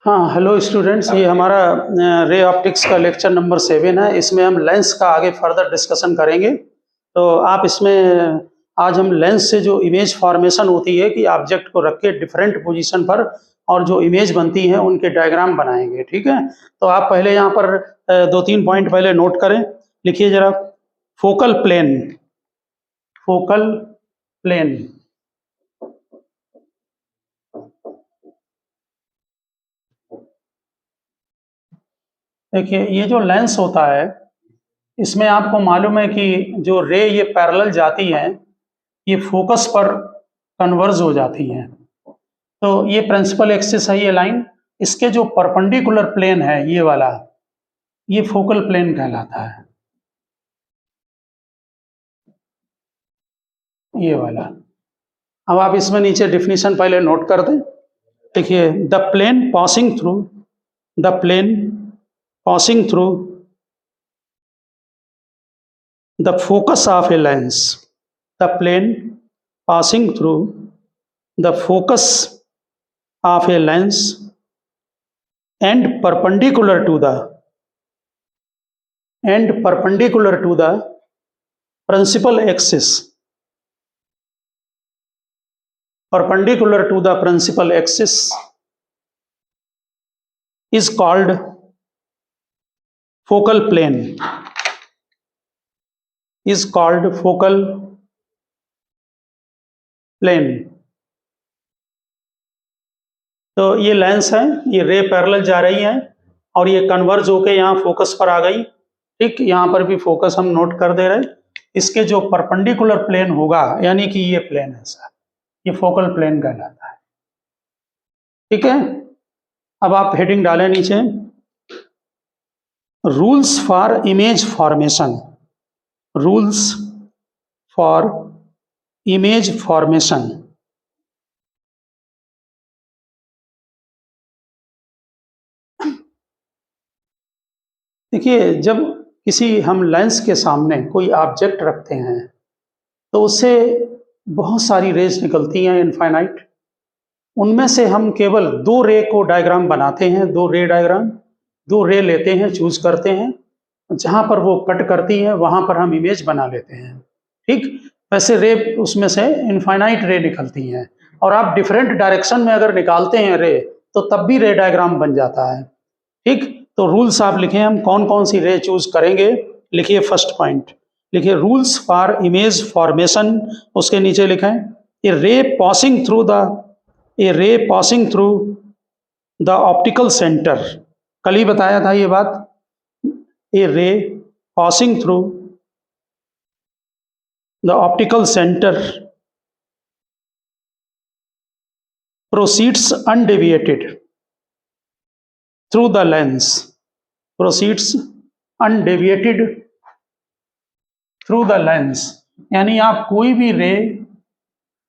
हाँ, hello students, ये हमारा रे ऑप्टिक्स का लेक्चर नंबर 7 है। इसमें हम लेंस का आगे फर्दर डिस्कशन करेंगे। तो आप इसमें आज हम लेंस से जो इमेज फॉर्मेशन होती है कि ऑब्जेक्ट को रख के डिफरेंट पोजीशन पर और जो इमेज बनती है उनके डायग्राम बनाएंगे। ठीक है, तो आप पहले यहाँ पर 2-3 पॉइंट पहले नोट करें। लिखिए जरा, फोकल प्लेन। फोकल प्लेन देखिए, ये जो लेंस होता है इसमें आपको मालूम है कि जो रे ये पैरेलल जाती हैं ये फोकस पर कन्वर्ज हो जाती हैं। तो ये प्रिंसिपल एक्सिस है, ये लाइन। इसके जो परपेंडिकुलर प्लेन है ये वाला, ये फोकल प्लेन कहलाता है, ये वाला। अब आप इसमें नीचे डिफिनीशन पहले नोट कर दें। देखिए, the plane passing through the plane passing through the focus of a lens, the plane passing through the focus of a lens and perpendicular to the principal axis, perpendicular to the principal axis is called focal plane, is called focal plane। तो ये lens है, ये ray parallel जा रही है और ये converge होके यहाँ फोकस पर आ गई। ठीक, यहाँ पर भी फोकस हम नोट कर दे रहे। इसके जो परपेंडिकुलर प्लेन होगा, यानी कि ये प्लेन है सर, ये फोकल प्लेन कहलाता है। ठीक है, अब आप हेडिंग डालें नीचे, rules for image formation. Rules for image formation. देखिए, जब किसी हम लेंस के सामने कोई ऑब्जेक्ट रखते हैं तो उससे बहुत सारी रेज निकलती हैं, इनफाइनाइट। उनमें से हम केवल 2 रे को डायग्राम बनाते हैं, 2 रे डायग्राम, 2 रे लेते हैं, चूज करते हैं। जहां पर वो कट करती है वहां पर हम इमेज बना लेते हैं। ठीक, वैसे रे उसमें से इनफाइनाइट रे निकलती हैं और आप डिफरेंट डायरेक्शन में अगर निकालते हैं रे तो तब भी रे डायग्राम बन जाता है। ठीक, तो रूल्स आप लिखें, हम कौन कौन सी रे चूज करेंगे। लिखिए फर्स्ट पॉइंट, लिखिए रूल्स फॉर इमेज फॉर्मेशन। उसके नीचे लिखें a ray passing through the optical centre. कल ही बताया था ये बात। A ray passing through the optical centre proceeds undeviated through the lens, proceeds undeviated through the lens। यानी आप कोई भी रे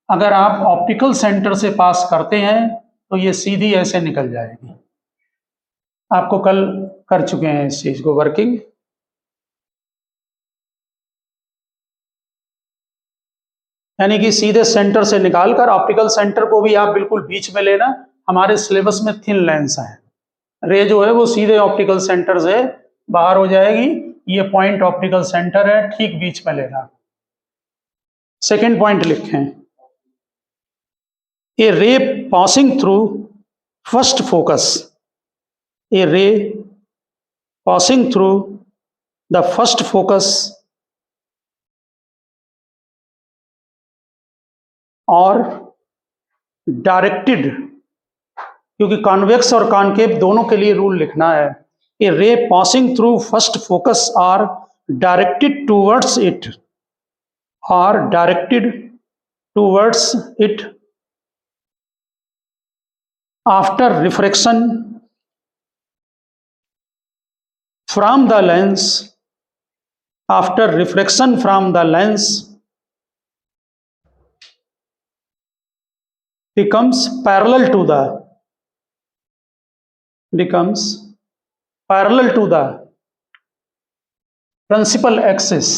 अगर आप ऑप्टिकल सेंटर से पास करते हैं तो ये सीधी ऐसे निकल जाएगी। आपको कल कर चुके हैं इस चीज को वर्किंग। यानी कि सीधे सेंटर से निकालकर ऑप्टिकल सेंटर को भी आप बिल्कुल बीच में लेना। हमारे सिलेबस में थिन लेंस है, रे जो है वो सीधे ऑप्टिकल सेंटर से बाहर हो जाएगी। ये पॉइंट ऑप्टिकल सेंटर है, ठीक बीच में लेना। सेकेंड पॉइंट लिखें, a ray passing through first focus. A ray passing through the first focus और डायरेक्टेड, क्योंकि कॉन्वेक्स और कॉन्केव दोनों के लिए रूल लिखना है। A ray passing through first focus are directed towards it, are directed towards it after refraction from the lens, after refraction from the lens becomes parallel to the principal axis।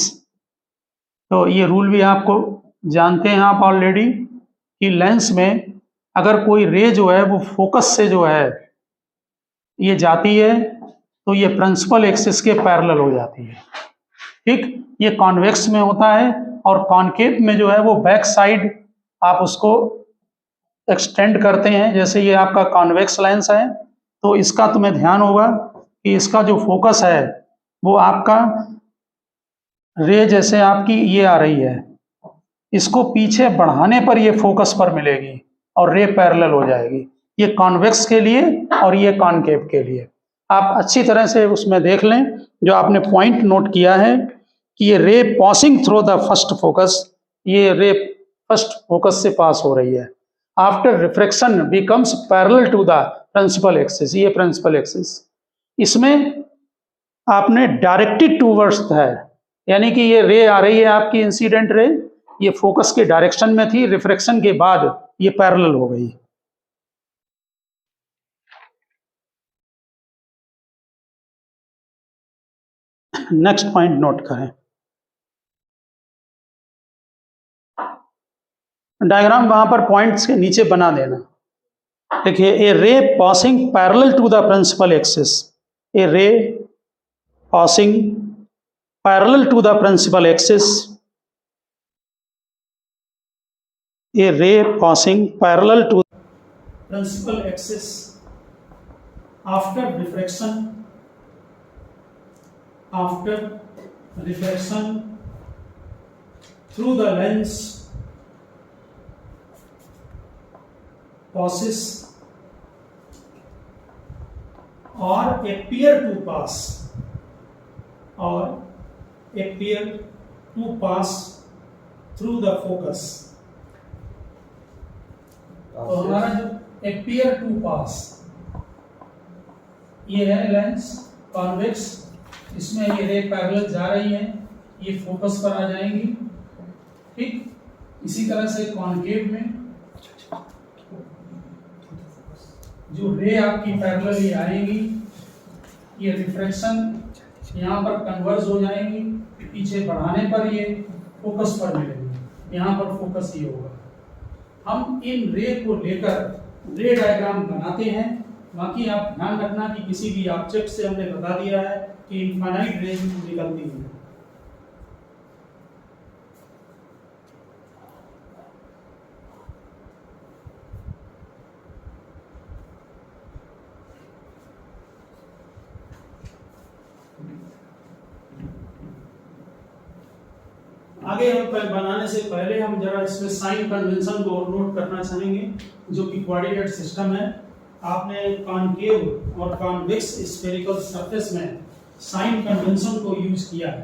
तो ये rule भी आपको जानते हैं आप already कि lens में अगर कोई रे जो है वो फोकस से जो है ये जाती है तो ये प्रिंसिपल एक्सिस के पैरेलल हो जाती है। ठीक, ये कॉन्वेक्स में होता है, और कॉनकेव में जो है वो बैक साइड आप उसको एक्सटेंड करते हैं। जैसे ये आपका कॉन्वेक्स लेंस है, तो इसका तुम्हें ध्यान होगा कि इसका जो फोकस है वो आपका रे जैसे आपकी ये आ रही है, इसको पीछे बढ़ाने पर ये फोकस पर मिलेगी और रे पैरेलल हो जाएगी। ये कॉन्वेक्स के लिए और ये कॉनकेव के लिए। आप अच्छी तरह से उसमें देख लें, जो आपने पॉइंट नोट किया है कि ये ray passing through the first focus, ये रे फर्स्ट फोकस से पास हो रही है। After refraction becomes parallel to the principal axis, ये प्रिंसिपल एक्सिस। इसमें आपने डायरेक्टेड टूवर्ड्स है, यानी कि ये रे आ रही है आपकी इंसिडेंट रे, ये फोकस के डायरेक्शन में थी, रिफ्रैक्शन के बाद ये पैरेलल हो गई। नेक्स्ट पॉइंट नोट करें। डायग्राम वहां पर पॉइंट्स के नीचे बना देना। देखिए, a ray passing parallel to the principal axis, a ray passing parallel to the principal axis, a ray passing parallel to principal axis after refraction through the lens passes or appear to pass through the focus। तो हमारा जो appear to pass, ये है lens convex, इसमें ये ray parallel जा रही है, ये फोकस पर आ जाएंगी। ठीक, इसी तरह से कॉनकेव में जो रे आपकी पैरेलल ये आएंगी, ये रिफ्रैक्शन यहाँ पर कन्वर्ज हो जाएंगी, पीछे बढ़ाने पर ये फोकस पर मिलेंगी, यहाँ पर फोकस ये होगा। हम इन रे को लेकर रे डायग्राम बनाते हैं। बाकी आप ध्यान रखना कि किसी भी ऑब्जेक्ट से हमने बता दिया है कि इनफाइनाइट रेंज निकलती है। आगे हम बनाने से पहले हम जरा इसमें साइन कन्वेंशन को नोट करना चाहेंगे, जो कि कोऑर्डिनेट सिस्टम है। आपने कॉनकेव और कॉन्वेक्स स्फेरिकल सरफेस में साइन कन्वेंशन को यूज किया है।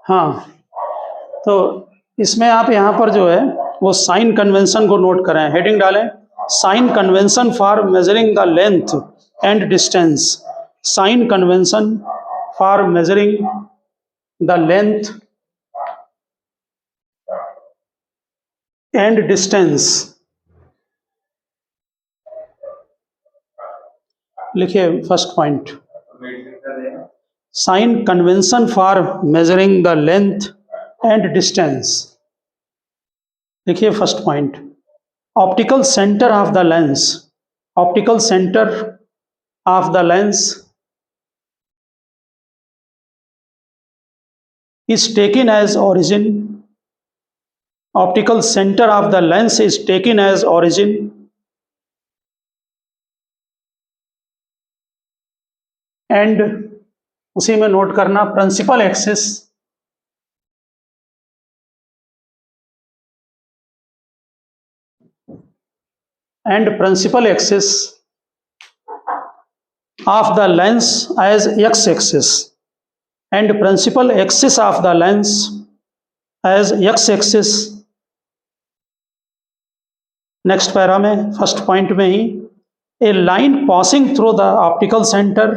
हाँ, तो इसमें आप यहाँ पर जो है वो साइन कन्वेंशन को नोट करें। हेडिंग डालें, sign convention for measuring the length and distance. Sign convention for measuring the length and distance। लिखिए first point, sign convention for measuring the length and distance. लिखिए first point, optical centre of the lens, optical centre of the lens is taken as origin, optical center of the lens is taken as origin and उसी में note करना principal axis and principal axis of the lens as x-axis and principal axis of the lens as x-axis। Next para में first point में ही, a line passing through the optical centre,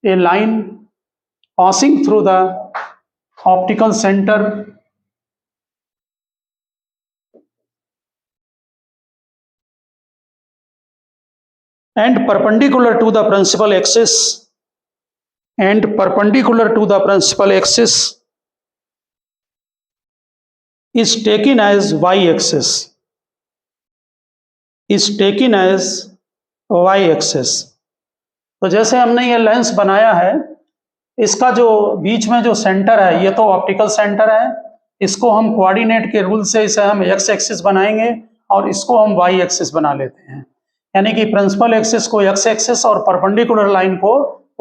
a line passing through the optical centre and perpendicular to the principal axis and perpendicular to the principal axis is taken as y-axis, is taken as Y axis. तो जैसे हमने ये lens बनाया है, इसका जो बीच में जो सेंटर है ये तो ऑप्टिकल सेंटर है, इसको हम कोऑर्डिनेट के रूल से इसे हम एक्स एक्सिस बनाएंगे और इसको हम वाई एक्सिस बना लेते हैं, यानी कि प्रिंसिपल एक्सिस को एक्स एक्सिस और परपेंडिकुलर लाइन को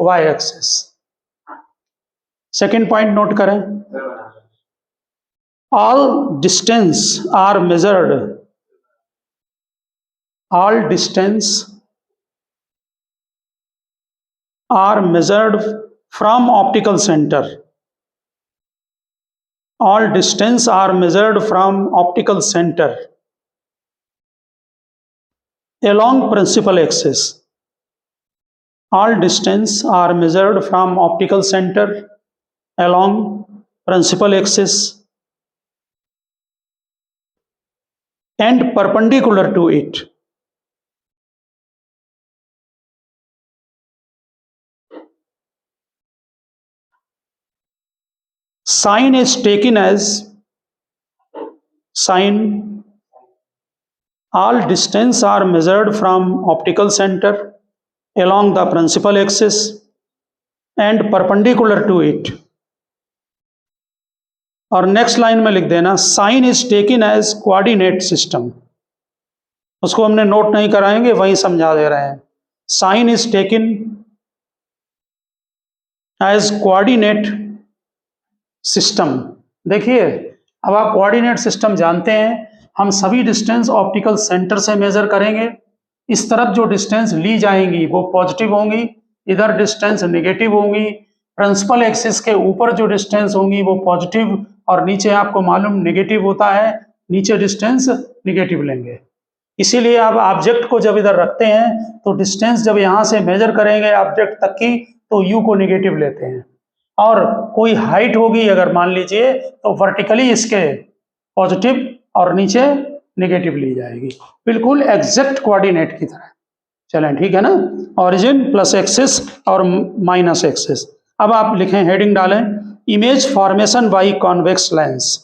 Y axis. Second point note करें, all distance are measured from optical center. All distance are measured from optical center along principal axis. All distance are measured from optical center along principal axis and perpendicular to it. Sine is taken as all distance are measured from optical center along the principal axis and perpendicular to it. और next line में लिख देना sign is taken as coordinate system. उसको हमने note नहीं कराएंगे, वहीं समझा दे रहे हैं। Sign is taken as coordinate system. देखिए, अब आप कोऑर्डिनेट सिस्टम जानते हैं, हम सभी डिस्टेंस ऑप्टिकल सेंटर से मेजर करेंगे। इस तरफ जो डिस्टेंस ली जाएंगी वो पॉजिटिव होंगी, इधर डिस्टेंस नेगेटिव होंगी। प्रिंसिपल एक्सिस के ऊपर जो डिस्टेंस होंगी वो पॉजिटिव और नीचे आपको मालूम नेगेटिव होता है, नीचे डिस्टेंस नेगेटिव लेंगे। इसीलिए आप ऑब्जेक्ट को जब इधर रखते हैं तो डिस्टेंस जब यहाँ से मेजर करेंगे ऑब्जेक्ट तक की तो यू को नेगेटिव लेते हैं, और कोई हाइट होगी अगर मान लीजिए तो वर्टिकली इसके पॉजिटिव और नीचे नेगेटिव ली जाएगी, बिल्कुल एग्जैक्ट कोऑर्डिनेट की तरह। चलें, ठीक है ना, ऑरिजिन प्लस एक्सिस और माइनस एक्सिस। अब आप लिखें, हेडिंग डालें, image formation by convex lens.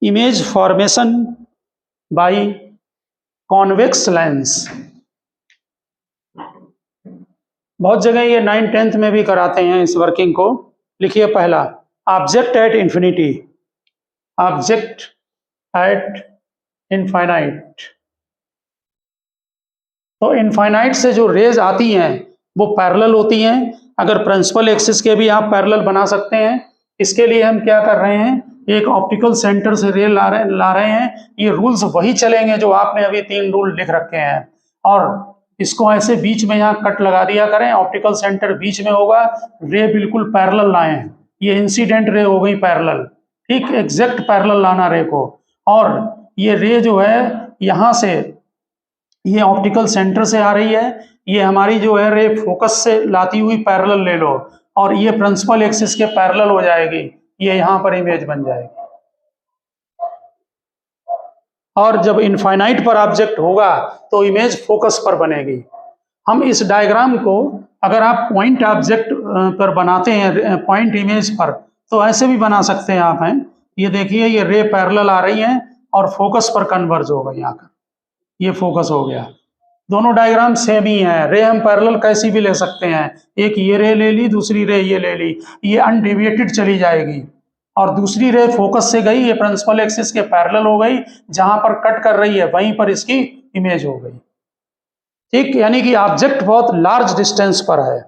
Image formation by convex lens. बहुत जगह ये 9th 10th में भी कराते हैं इस वर्किंग को। लिखिए पहला, object at infinity, object at infinite. तो इनफाइनाइट से जो रेज आती हैं वो पैरेलल होती हैं। अगर प्रिंसिपल एक्सिस के भी आप पैरेलल बना सकते हैं। इसके लिए हम क्या कर रहे हैं, एक ऑप्टिकल सेंटर से रे ला रहे हैं। ये रूल्स वही चलेंगे जो आपने अभी 3 रूल लिख रखे हैं, और इसको ऐसे बीच में यहाँ कट लगा दिया करें। ऑप्टिकल सेंटर बीच में होगा, रे बिल्कुल पैरेलल लाएं। ये इंसिडेंट रे हो गई पैरेलल, ठीक, एग्जैक्ट पैरेलल लाना रे को। और ये रे जो है यहाँ से, ये ऑप्टिकल सेंटर से आ रही है, ये हमारी जो है रे फोकस से लाती हुई पैरेलल ले लो, और ये प्रिंसिपल एक्सिस के पैरेलल हो जाएगी, ये यहाँ पर इमेज बन जाएगी। और जब इनफाइनाइट पर ऑब्जेक्ट होगा तो इमेज फोकस पर बनेगी। हम इस डायग्राम को अगर आप पॉइंट ऑब्जेक्ट पर बनाते हैं, पॉइंट इमेज पर, तो ऐसे भी बना सकते हैं आप। हैं ये देखिए, ये रे पैरेलल आ रही हैं और फोकस पर कन्वर्ज हो गई आकर, ये फोकस हो गया। दोनों डायग्राम सेम ही है। रे हम पैरेलल कैसी भी ले सकते हैं, एक ये रे ले ली, दूसरी रे ये ले ली, ये अनडेविएटेड चली जाएगी, और दूसरी रे फोकस से गई, ये प्रिंसिपल एक्सिस के पैरेलल हो गई, जहां पर कट कर रही है वहीं पर इसकी इमेज हो गई, ठीक। यानी कि ऑब्जेक्ट बहुत लार्ज डिस्टेंस पर है।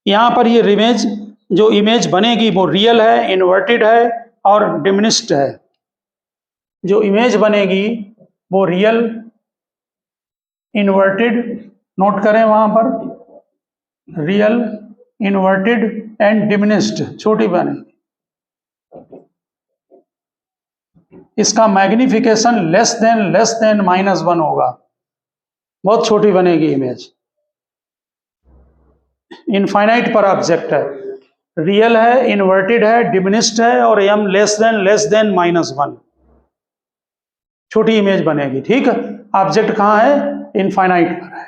यहाँ पर ये इमेज, जो इमेज बनेगी वो रियल है, इन्वर्टेड है और डिमिनिश्ड है। जो इमेज बनेगी वो रियल, इन्वर्टेड, नोट करें वहां पर, रियल, इन्वर्टेड एंड डिमिनिश्ड, छोटी बनेगी। इसका मैग्निफिकेशन लेस देन -1 होगा, बहुत छोटी बनेगी इमेज। इनफाइनाइट पर ऑब्जेक्ट है, रियल है, इन्वर्टेड है, डिमिनिश्ड है और m लेस देन -1, छोटी इमेज बनेगी, ठीक है। ऑब्जेक्ट कहाँ है, इनफाइनाइट पर है।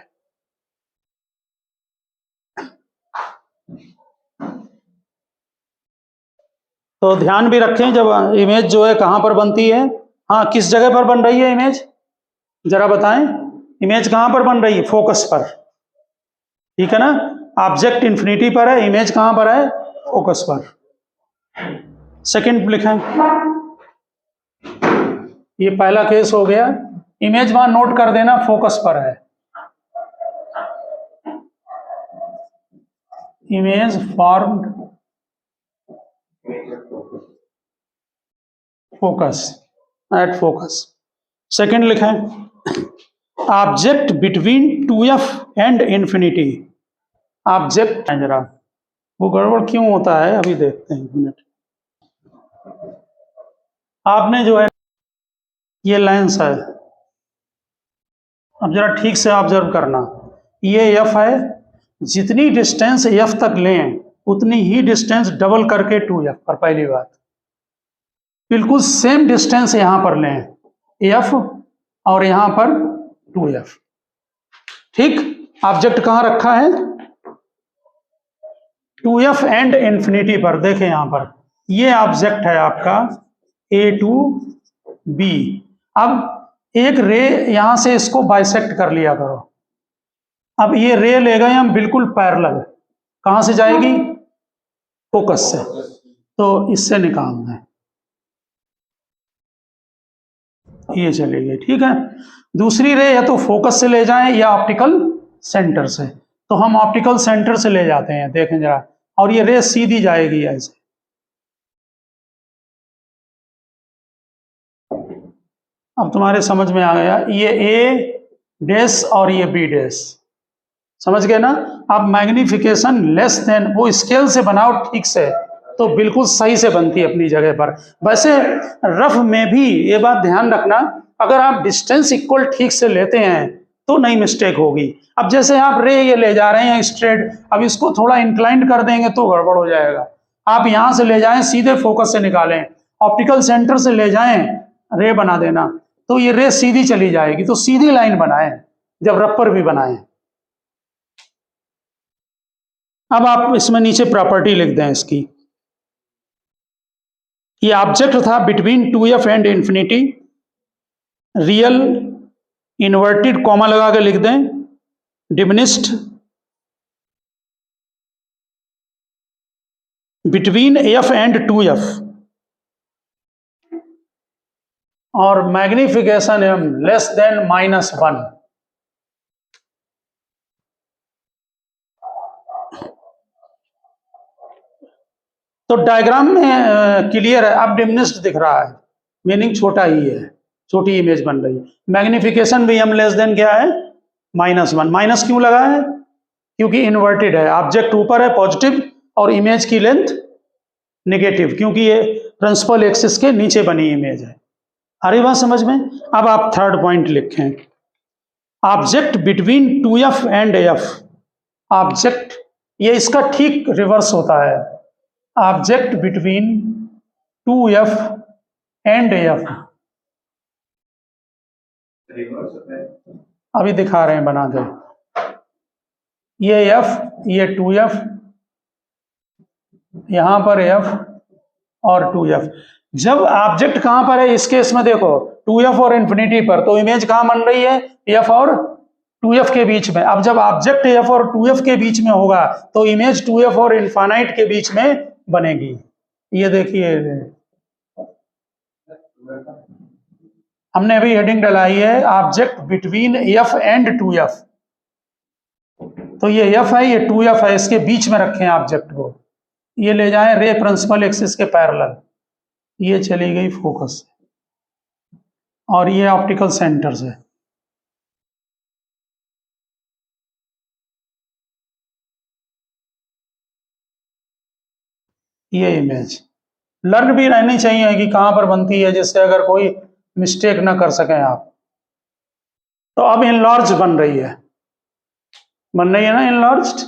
तो ध्यान भी रखें, जब इमेज जो है कहाँ पर बनती है, हाँ, किस जगह पर बन रही है इमेज, जरा बताएं। इमेज कहाँ पर बन रही है, फोकस पर। ठीक है ना। ऑब्जेक्ट इन्फिनिटी पर है, इमेज कहां पर है, फोकस पर। सेकंड लिखें, ये पहला केस हो गया। इमेज वहां नोट कर देना फोकस पर है, image formed focus at focus. Second लिखें, object between 2f and infinity. Object जरा वो गड़बड़ क्यों होता है अभी देखते हैं, एक मिनट। आपने जो है ये लेंस है, अब जरा ठीक से ऑब्जर्व करना, ये f है, जितनी डिस्टेंस f तक लें उतनी ही डिस्टेंस डबल करके 2f पर। पहली बात, बिल्कुल सेम डिस्टेंस यहां पर लें f और यहां पर 2f। ठीक, ऑब्जेक्ट कहां रखा है, 2f एंड इंफिनिटी पर। देखें यहां पर ये ऑब्जेक्ट है आपका a टू b। अब एक रे यहां से इसको बाइसेक्ट कर लिया करो। अब ये रे ले गए हम बिल्कुल पैरेलल, कहां से जाएगी, फोकस से, तो इससे निकालना है, ये चली गई। ठीक है, दूसरी रे या तो फोकस से ले जाएं या ऑप्टिकल सेंटर से, तो हम ऑप्टिकल सेंटर से ले जाते हैं, देखें जरा, और ये रे सीधी जाएगी ऐसे। अब तुम्हारे समझ में आ गया, ये ए डैश और ये बी डैश, समझ गए ना। अब मैग्निफिकेशन लेस देन, वो स्केल से बनाओ ठीक से तो बिल्कुल सही से बनती है अपनी जगह पर। वैसे रफ में भी ये बात ध्यान रखना, अगर आप डिस्टेंस इक्वल ठीक से लेते हैं तो नहीं मिस्टेक होगी। अब जैसे आप रे ये ले जा रहे हैं स्ट्रेट, अब इसको थोड़ा इंक्लाइंड कर देंगे तो गड़बड़ हो जाएगा। आप यहां से ले जाएं सीधे फोकस से निकालें, ऑप्टिकल सेंटर से ले जाएं रे बना देना, तो ये रे सीधी चली जाएगी। तो सीधी लाइन बनाएं जब रफ पर भी बनाएं। अब आप इसमें नीचे प्रॉपर्टी लिख दें इसकी, ये ऑब्जेक्ट था between 2f and infinity, real inverted comma लगा के लिख दें, diminished between f and 2f, और मैग्निफिकेशन एम लेस देन -1। तो डायग्राम में क्लियर है, अब डिमिनिश्ड दिख रहा है, मीनिंग छोटा ही है, छोटी इमेज बन रही है। मैग्निफिकेशन भी एम लेस देन क्या है, -1। माइनस क्यों लगा है, क्योंकि इन्वर्टेड है, ऑब्जेक्ट ऊपर है पॉजिटिव और इमेज की लेंथ नेगेटिव, क्योंकि ये प्रिंसिपल एक्सिस के नीचे बनी इमेज है। आ रही बात समझ में। अब आप थर्ड पॉइंट लिखें, object between 2f and f। Object ये इसका ठीक रिवर्स होता है, object between 2f and f। अभी दिखा रहे हैं बना दे, ये f, ये 2f, यहां पर f और 2f। जब ऑब्जेक्ट कहां पर है इस केस में देखो 2f और इंफिनिटी पर, तो इमेज कहां बन रही है, f और 2f के बीच में। अब जब ऑब्जेक्ट f और 2f के बीच में होगा तो इमेज 2f और इनफाइनाइट के बीच में बनेगी। ये देखिए हमने अभी हेडिंग डलाई है, object between f and 2f। तो ये f है, ये 2f है, इसके बीच में रखें ऑब्जेक्ट को, ये ले जाएं रे प्रिंसिपल एक्सिस के पैरेलल, ये चली गई फोकस से और ये ऑप्टिकल सेंटर से। ये इमेज लर्न भी रहनी चाहिए कि कहां पर बनती है, जिससे अगर कोई मिस्टेक ना कर सकें आप। तो अब इनलार्ज बन रही है, बन रही है ना इनलार्ज्ड।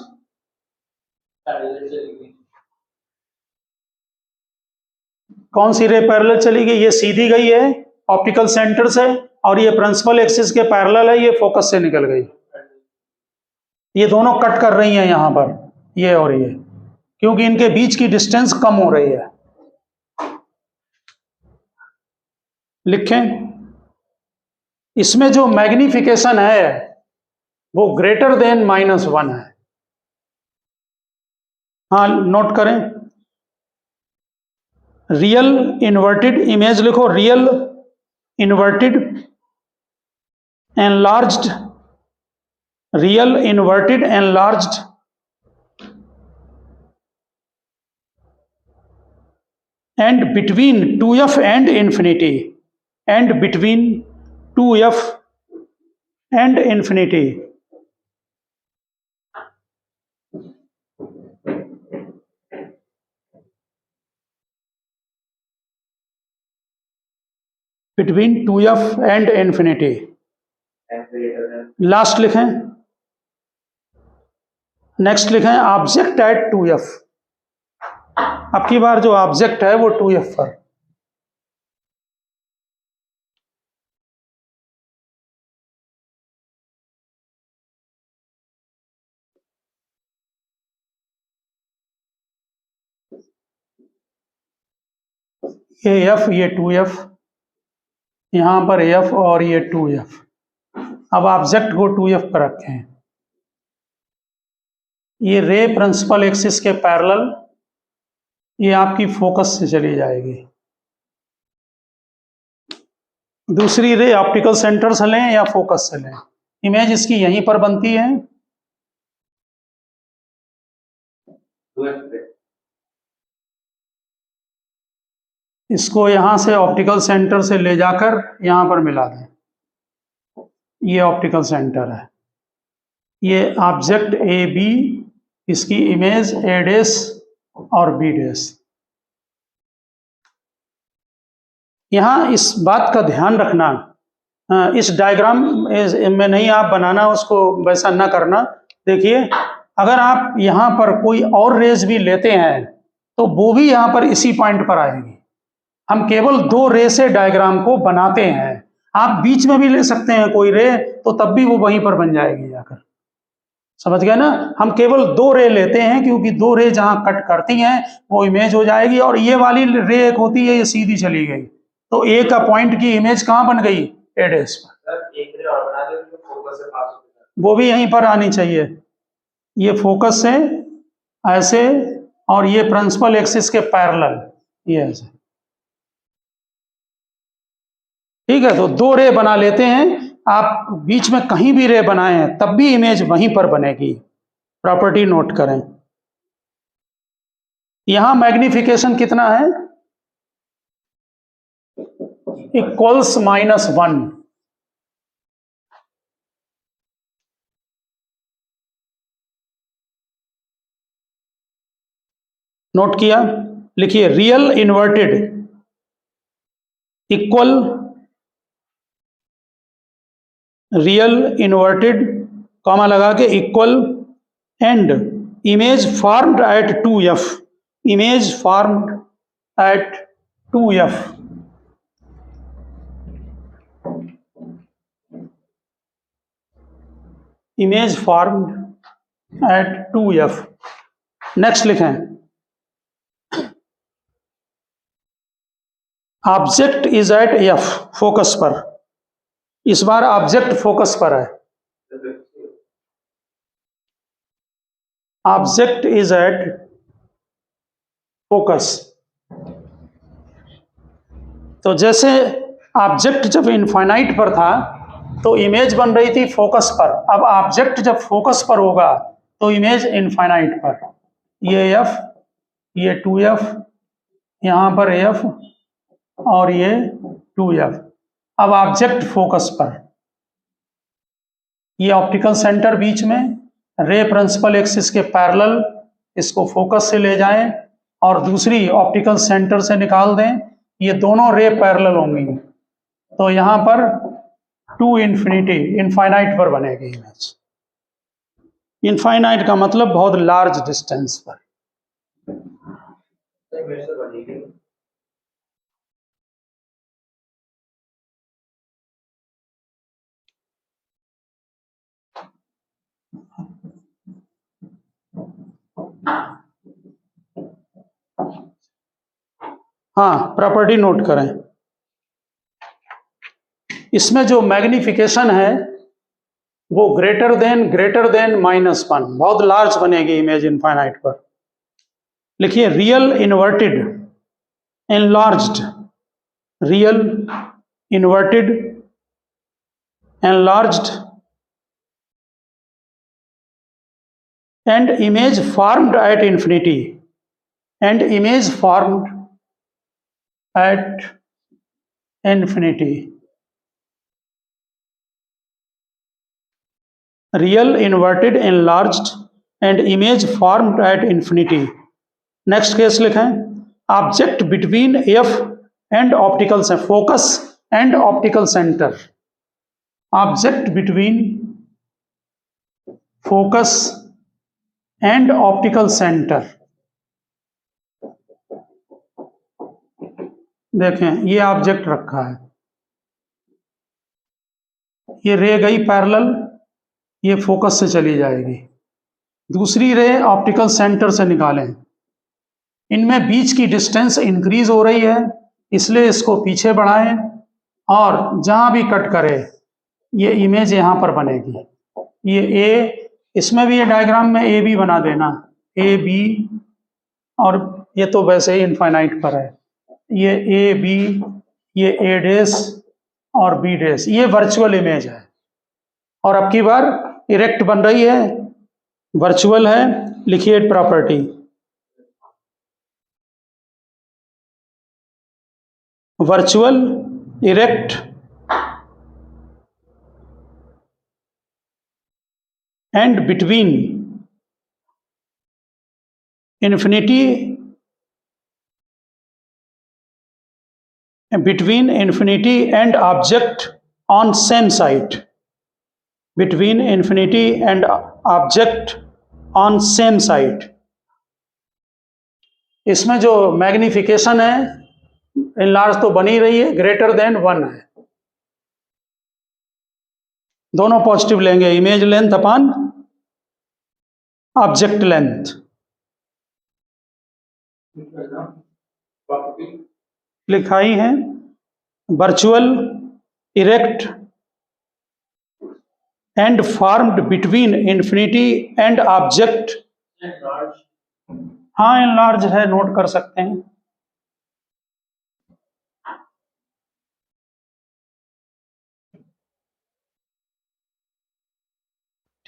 कौन सी रे पैरेलल चली गई, ये सीधी गई है ऑप्टिकल सेंटर से, और ये प्रिंसिपल एक्सिस के पैरेलल है, ये फोकस से निकल गई। ये दोनों कट कर रही हैं यहां पर, ये और ये, क्योंकि इनके बीच की डिस्टेंस कम हो रही है। लिखें, इसमें जो मैग्निफिकेशन है वो ग्रेटर देन -1 है। हाँ नोट करें, रियल इन्वर्टेड इमेज लिखो, real inverted enlarged, real inverted enlarged and between 2f and infinity, and between 2f and infinity, between 2f and infinity, last लिखें, नेक्स्ट लिखें ऑब्जेक्ट एट 2f, अब की बार जो object है वो 2f पर, ये f ये 2f, यहां पर f और ये 2f, अब ऑब्जेक्ट को 2f पर रखें, ये रे प्रिंसिपल एक्सिस के पैरेलल, ये आपकी फोकस से चली जाएगी, दूसरी रे ऑप्टिकल सेंटर से लें या फोकस से लें, इमेज इसकी यहीं पर बनती है, इसको यहां से ऑप्टिकल सेंटर से ले जाकर यहां पर मिला दें, ये ऑप्टिकल सेंटर है, ये ऑब्जेक्ट ए बी, इसकी इमेज ए डैश और बी डैश। यहाँ इस बात का ध्यान रखना, इस डायग्राम में नहीं आप बनाना, उसको वैसा ना करना। देखिए अगर आप यहाँ पर कोई और रेज भी लेते हैं तो वो भी यहाँ पर इसी पॉइंट पर आएगी, हम केवल दो रे से डायग्राम को बनाते हैं, आप बीच में भी ले सकते हैं कोई रे तो तब भी वो वहीं पर बन जाएगी जाकर, समझ गए ना। हम केवल दो रे लेते हैं क्योंकि दो रे जहां कट करती हैं वो इमेज हो जाएगी, और ये वाली रे एक होती है ये सीधी चली गई, तो ए का पॉइंट की इमेज कहां बन गई, ए डैश पर, वो भी यहीं पर आनी चाहिए, ये फोकस से ऐसे और ये प्रिंसिपल एक्सिस के पैरेलल, ये ऐसे, ठीक है। तो दो रे बना लेते हैं, आप बीच में कहीं भी रे बनाए हैं तब भी इमेज वहीं पर बनेगी, प्रॉपर्टी नोट करें। यहां मैग्निफिकेशन कितना है, इक्वल्स -1, नोट किया, लिखिए real inverted equal, real inverted comma लगा के equal, and image formed at 2f, image formed at 2f, image formed at 2f। Next लिखें object is at f, focus पर, इस बार ऑब्जेक्ट फोकस पर है, ऑब्जेक्ट इज एट फोकस। तो जैसे object जब इनफाइनाइट पर था तो इमेज बन रही थी फोकस पर, अब ऑब्जेक्ट जब फोकस पर होगा तो इमेज इनफाइनाइट पर, ये f, ये 2f, यहां पर f और ये 2f। अब ऑब्जेक्ट फोकस पर, ये ऑप्टिकल सेंटर बीच में, रे प्रिंसिपल एक्सिस के पैरेलल, इसको फोकस से ले जाएं और दूसरी ऑप्टिकल सेंटर से निकाल दें, ये दोनों रे पैरेलल होंगी, तो यहां पर 2 इन्फिनिटी, इनफाइनाइट पर बनेगी इमेज। इनफाइनाइट का मतलब बहुत लार्ज डिस्टेंस पर। हाँ प्रॉपर्टी नोट करें, इसमें जो मैग्निफिकेशन है वो ग्रेटर देन -1, बहुत लार्ज बनेगी इमेज इनफाइनाइट पर। लिखिए real inverted enlarged, real inverted enlarged and image formed at infinity, and image formed at infinity, real inverted enlarged and image formed at infinity. Next case लिखें, object between F and optical focus and optical centre, object between focus and optical centre. देखें ये object रखा है, ये रे गई parallel, ये focus से चली जाएगी, दूसरी रे ऑप्टिकल सेंटर से निकालें, इनमें बीच की डिस्टेंस इंक्रीज हो रही है, इसलिए इसको पीछे बढ़ाएं और जहां भी कट करे ये इमेज यहां पर बनेगी। ये ए, इसमें भी ये डायग्राम में ए बी बना देना, ए बी, और ये तो वैसे ही इनफाइनाइट पर है, ये ए बी, ये ए डेस और बी डेस, ये वर्चुअल इमेज है। और अब की बार इरेक्ट बन रही है, वर्चुअल है, लिखिए property, virtual erect and between infinity and object on same side, between infinity and object on same side। इसमें जो मैग्निफिकेशन है इनलार्ज तो बनी रही है, ग्रेटर देन 1 है, दोनों पॉजिटिव लेंगे, image length upon object length. लिखाई है virtual erect and formed between infinity and object, हाँ एनलार्ज है, नोट कर सकते हैं।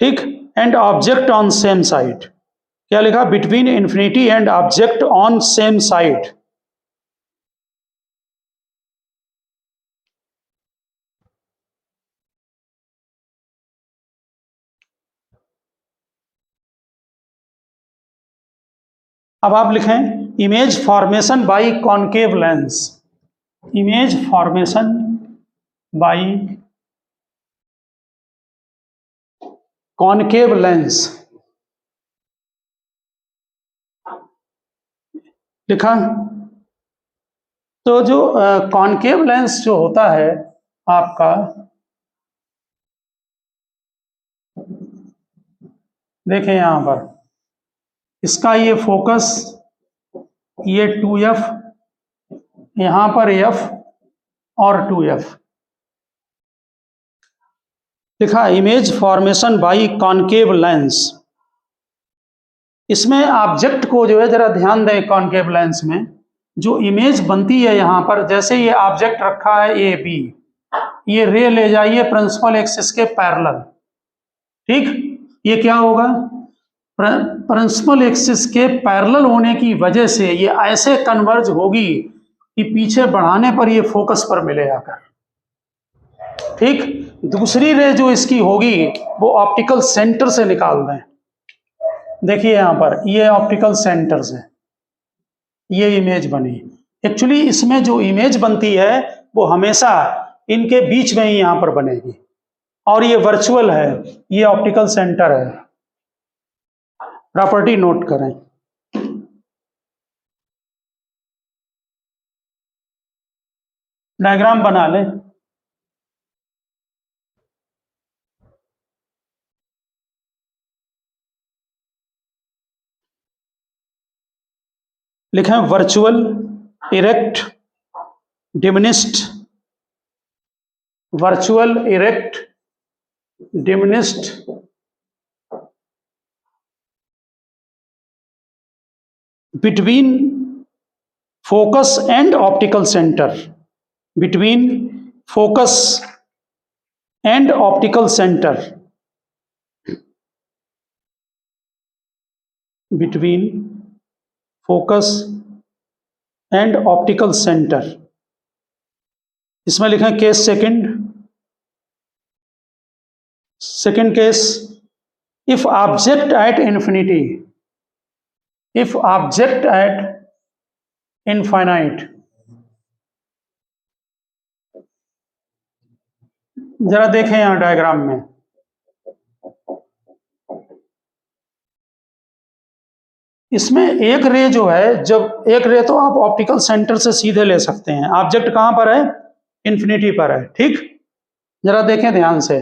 ठीक, and object on same side, क्या लिखा, between infinity and object on same side. अब आप लिखें image formation by concave lens, image formation by concave lens, लिखा। तो जो कॉनकेव लेंस जो होता है आपका, देखें यहां पर इसका ये फोकस, ये 2f, यहां पर f और 2f, लिखा image formation by concave lens. इसमें ऑब्जेक्ट को जो है जरा ध्यान दें, कॉनकेव लेंस में जो इमेज बनती है यहां पर, जैसे ये ऑब्जेक्ट रखा है ए बी, ये रे ले जाइए प्रिंसिपल एक्सिस के पैरेलल, ठीक, ये क्या होगा, प्रिंसिपल एक्सिस के पैरेलल होने की वजह से ये ऐसे कन्वर्ज होगी कि पीछे बढ़ाने पर ये फोकस पर मिले आकर, ठीक। दूसरी रे जो इसकी होगी वो ऑप्टिकल सेंटर से निकाल दें, देखिए यहां पर ये ऑप्टिकल सेंटर से ये इमेज बनी। एक्चुअली इसमें जो इमेज बनती है वो हमेशा इनके बीच में ही यहां पर बनेगी, और ये वर्चुअल है, ये ऑप्टिकल सेंटर है। प्रॉपर्टी नोट करें, डायग्राम बना लें। लिखें virtual erect diminished, virtual erect diminished between focus and optical centre, between focus and optical centre, between focus and optical centre. इसमें लिखा है case second. Second case, if object at infinity, if object at infinite. जरा देखें यहां diagram में, इसमें एक रे जो है, जब एक रे तो आप ऑप्टिकल सेंटर से सीधे ले सकते हैं, ऑब्जेक्ट कहां पर है, इन्फिनिटी पर है, ठीक। जरा देखें ध्यान से,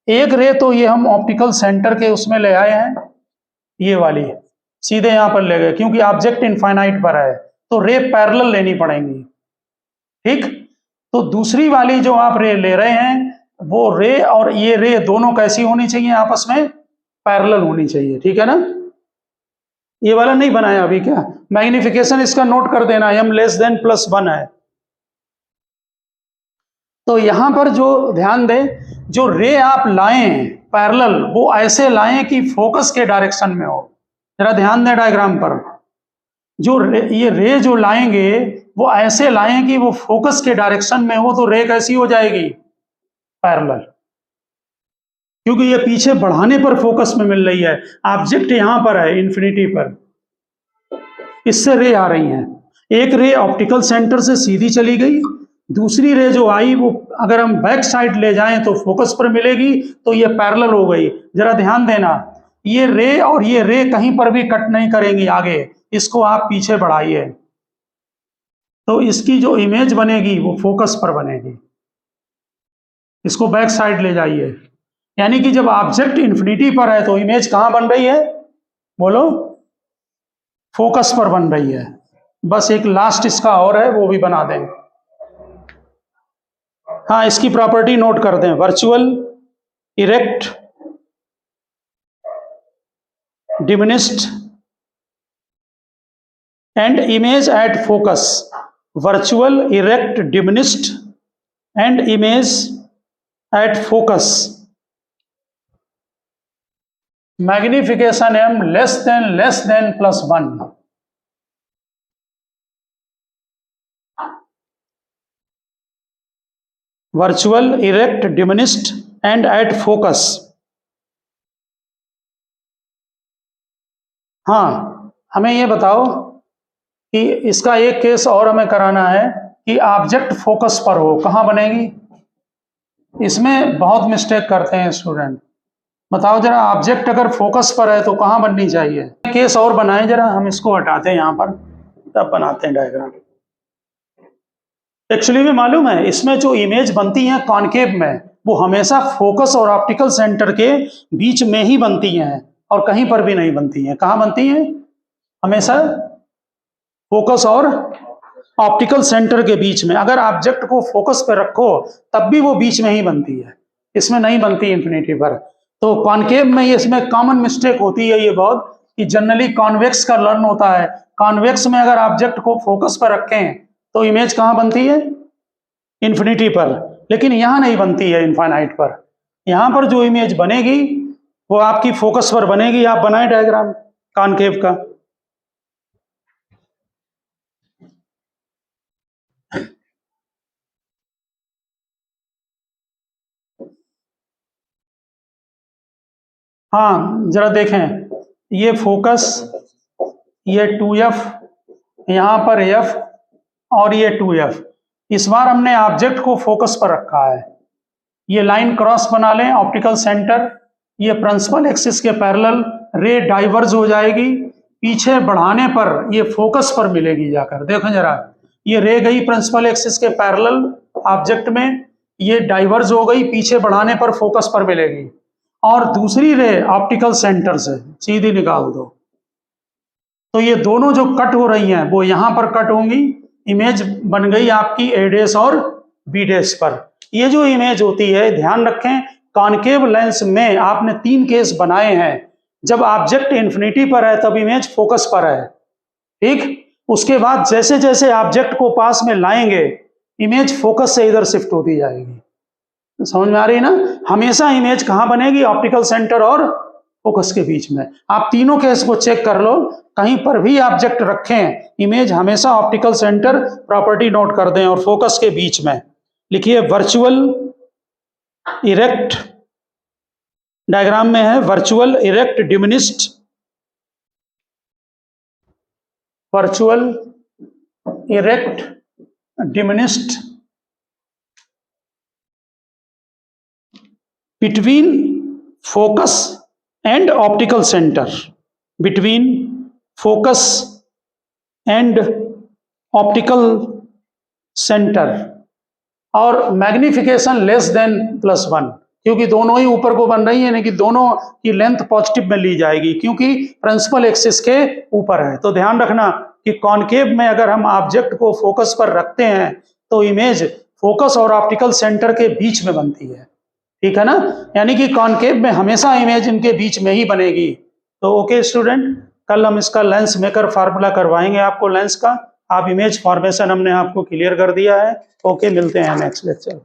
एक रे तो ये हम ऑप्टिकल सेंटर के उसमें ले आए हैं, ये वाली सीधे यहां पर ले गए, क्योंकि ऑब्जेक्ट इनफाइनाइट पर है तो रे पैरेलल लेनी पड़ेंगी, ठीक। तो दूसरी वाली जो आप रे ले रहे हैं, वो रे और ये रे दोनों कैसी होनी चाहिए, आपस में पैरेलल होनी चाहिए, ठीक है ना। ये वाला नहीं बनाया अभी क्या, मैग्निफिकेशन इसका नोट कर देना, m < +1 है। तो यहां पर जो ध्यान दें, जो रे आप लाएं पैरेलल, वो ऐसे लाएं कि फोकस के डायरेक्शन में हो। जरा ध्यान दें डायग्राम पर, जो ये रे जो लाएंगे वो ऐसे लाएं कि वो फोकस के डायरेक्शन में हो, तो रे कैसी हो जाएगी, पैरेलल, क्योंकि ये पीछे बढ़ाने पर फोकस में मिल रही है, ऑब्जेक्ट यहां पर है इन्फिनिटी पर, इससे रे आ रही हैं। एक रे ऑप्टिकल सेंटर से सीधी चली गई, दूसरी रे जो आई वो अगर हम बैक साइड ले जाएं तो फोकस पर मिलेगी, तो ये पैरेलल हो गई। जरा ध्यान देना, ये रे और ये रे कहीं पर भी कट नहीं करेंगी आगे, इसको आप पीछे बढ़ाइए तो इसकी जो इमेज बनेगी वो फोकस पर बनेगी। इसको बैक साइड ले जाइए, यानी कि जब ऑब्जेक्ट इन्फिनिटी पर है तो इमेज कहां बन रही है, बोलो, फोकस पर बन रही है। बस एक लास्ट इसका और है, वो भी बना दें। हाँ, इसकी प्रॉपर्टी नोट कर दें, virtual erect diminished and image at focus, virtual erect diminished and image at focus, magnification m < +1। Virtual erect diminished and at focus. हाँ, हमें ये बताओ कि इसका एक केस और हमें कराना है कि ऑब्जेक्ट फोकस पर हो, कहाँ बनेगी। इसमें बहुत मिस्टेक करते हैं स्टूडेंट। बताओ जरा, ऑब्जेक्ट अगर फोकस पर है तो कहाँ बननी चाहिए। केस और बनाएं जरा, हम इसको हटाते हैं यहाँ पर, तब बनाते हैं डायग्राम। एक्चुअली भी मालूम है, इसमें जो इमेज बनती है कॉनकेव में, वो हमेशा फोकस और ऑप्टिकल सेंटर के बीच में ही बनती हैं और कहीं पर भी नहीं बनती हैं। कहाँ बनती हैं, हमेशा फोकस और ऑप्टिकल सेंटर के बीच में। अगर ऑब्जेक्ट को फोकस पर रखो तब भी वो बीच में ही बनती है, इसमें नहीं बनती इन्फिनिटी पर। तो कॉनकेव में ये इसमें कॉमन मिस्टेक होती है ये बहुत, कि जनरली कॉन्वेक्स का लर्न होता है। कॉन्वेक्स में अगर ऑब्जेक्ट को फोकस पर रखें तो इमेज कहाँ बनती है, इन्फिनिटी पर, लेकिन यहाँ नहीं बनती है, इनफाइनाइट पर। यहाँ पर जो इमेज बनेगी वो आपकी फोकस पर बनेगी। आप बनाए डायग्राम कॉनकेव का। हाँ, जरा देखें, ये फोकस, ये 2f, यहाँ पर f और ये 2f। इस बार हमने ऑब्जेक्ट को फोकस पर रखा है। ये लाइन क्रॉस बना लें, ऑप्टिकल सेंटर, ये प्रिंसिपल एक्सिस के पैरेलल, रे डाइवर्ज हो जाएगी, पीछे बढ़ाने पर ये फोकस पर मिलेगी जाकर। देखो जरा, ये रे गई प्रिंसिपल एक्सिस के पैरेलल ऑब्जेक्ट में, ये डाइवर्ज हो गई, पीछे बढ़ाने पर फोकस पर मिलेगी। और दूसरी रे ऑप्टिकल सेंटर से सीधी निकाल दो, तो ये दोनों जो कट हो रही हैं वो यहां पर कट होंगी, इमेज बन गई आपकी A डैश और B डैश पर। ये जो इमेज होती है, ध्यान रखें, कॉनकेव लेंस में आपने 3 केस बनाए हैं। जब ऑब्जेक्ट इन्फिनिटी पर है तब इमेज फोकस पर है, ठीक। उसके बाद जैसे जैसे ऑब्जेक्ट को पास में लाएंगे, इमेज फोकस से इधर शिफ्ट होती जाएगी। समझ में आ रही ना? हमेशा इमेज कहाँ बनेगी? ऑप्टिकल सेंटर और फोकस के बीच में। आप तीनों केस को चेक कर लो, कहीं पर भी ऑब्जेक्ट रखें, इमेज हमेशा ऑप्टिकल सेंटर, प्रॉपर्टी नोट कर दें, और फोकस के बीच में। लिखिए वर्चुअल इरेक्ट, डायग्राम में है virtual erect diminished, virtual erect diminished between focus and optical center, between focus and optical center, और मैग्निफिकेशन लेस देन +1, क्योंकि दोनों ही ऊपर को बन रही है, यानी कि दोनों की लेंथ पॉजिटिव में ली जाएगी, क्योंकि प्रिंसिपल एक्सिस के ऊपर है। तो ध्यान रखना कि कॉनकेव में अगर हम ऑब्जेक्ट को फोकस पर रखते हैं तो इमेज फोकस और ऑप्टिकल सेंटर के बीच में बनती है, ठीक है ना? यानी कि कॉनकेव में हमेशा इमेज इनके बीच में ही बनेगी। तो ओके स्टूडेंट, कल हम इसका लेंस मेकर फार्मूला करवाएंगे आपको लेंस का। आप इमेज फॉर्मेशन हमने आपको क्लियर कर दिया है। ओके, मिलते हैं नेक्स्ट लेक्चर।